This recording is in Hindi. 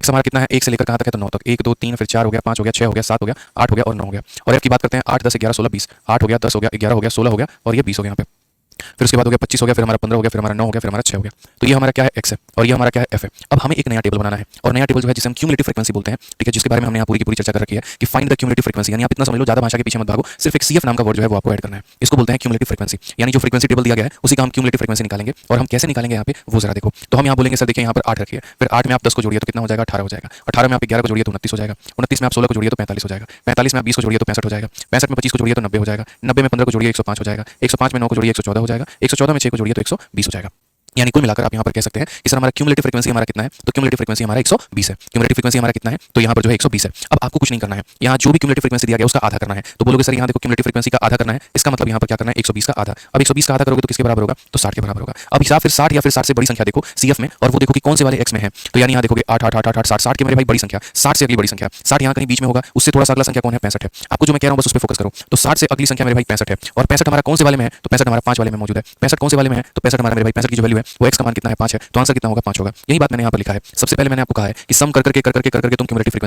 एक्स हमारा कितना है, 1 से लेकर कहाँ तक है, तो 9 तक। 1 2 3 फिर 4 हो गया, 5 हो गया, 6 हो गया, 7 हो गया, 8 हो गया और 9 हो गया। और एफ की बात करते हैं, 8 10 11 16 20। 8 हो गया, 10 हो गया, 11 हो गया, 16 हो गया और ये 20 हो गया यहाँ पे। फिर उसके बाद हो गया 25 हो गया, फिर हमारा 15 हो गया, फिर हमारा 9 हो गया, फिर हमारा 6 हो गया। तो ये हमारा क्या है, एक्स है और ये हमारा क्या है, एफ है। अब हमें एक नया टेबल बनाना है और नया टेबल जो है जिसे हम क्यूमुलेटिव फ्रीक्वेंसी बोलते हैं, ठीक है, जिसके बारे में हमने यहाँ पूरी की पूरी चर्चा कर रखी है कि फाइंड द क्यूमुलेटिव फ्रीक्वेंसी। यानी आप इतना समझ लो, ज्यादा भाषा के पीछे मत भागो, सिर्फ एक सीएफ नाम का वर्ड जो है वो आपको ऐड करना है। इसको बोलते हैं क्यूमुलेटिव फ्रीक्वेंसी। यानी जो फ्रीक्वेंसी टेबल दिया गया है उसी का हम क्यूमुलेटिव फ्रीक्वेंसी निकालेंगे। और हम कैसे निकालेंगे यहाँ पे वो जरा देखो। तो हम यहाँ बोलेंगे सर देखिए यहाँ पर 8 रखिए, फिर 8 में आप 10 को जोड़िए तो कितना हो जाएगा, 18 हो जाएगा। 18 में आप 11 को जोड़िए तो 29 हो जाएगा। 29 में आप 16 को जोड़िए तो 45 हो जाएगा। 45 में आप 20 को जोड़िए तो 65 हो जाएगा। 65 में 25 को जोड़िए तो 90 हो जाएगा। 90 में 15 को जोड़िए 105 हो जाएगा। 105 में 9 को जोड़िए 114 हो जाएगा। 114 में 6 को जोड़िए तो 120 हो जाएगा। यानी कुल मिलाकर आप यहाँ पर कह सकते हैं कि सर हमारा क्यूमुलेटिव फ्रीक्वेंसी हमारा कितना है, तो क्यूमुलेटिव फ्रीक्वेंसी हमारा 120 है। क्यूमुलेटिव फ्रीक्वेंसी हमारा कितना है, तो यहाँ पर जो है 120 है। अब आपको कुछ नहीं करना है, यहाँ जो भी क्यूमुलेटिव फ्रीक्वेंसी दिया गया उसका आधा करना है। तो बोलोगे सर यहाँ देखो क्यूमुलेटिव फ्रीक्वेंसी का आधा करना है, इसका मतलब यहाँ पर क्या करना है, 120 का आधा। अब 120 का आधा करोगे तो किसके बराबर होगा, तो 60 के बराबर होगा। अब हिसाब फिर 60 या फिर 60 से बड़ी संख्या देखो सीएफ में और वो देखो कि कौन से वाले एक्स में है। तो यानी यहाँ देखोगे 8 8 8 8 60 60 के मेरे भाई बड़ी संख्या, 60 से अगली बड़ी संख्या, 60 यहाँ कहीं बीच में होगा, उससे थोड़ा सा अगला संख्या कौन है, 65 है। आपको जो मैं कह रहा हूँ बस उस पर फोकस करो। तो 60 से अगली संख्या मेरे भाई 65 है और 65 हमारा कौन से वाले में है, तो 65 हमारा 5 वाले में मौजूद है। 65 कौन से वाले में है, तो 65 हमारा मेरे भाई 65 की जो वैल्यू है वो एक्स का मान कितना है, 5 है। तो आंसर कितना होगा, 5 होगा। यही बात मैंने यहाँ पर लिखा है। सबसे पहले मैंने आपको कहा है कि सम कर करके तुम क्यूमुलेटिव फ्रीक्वेंसी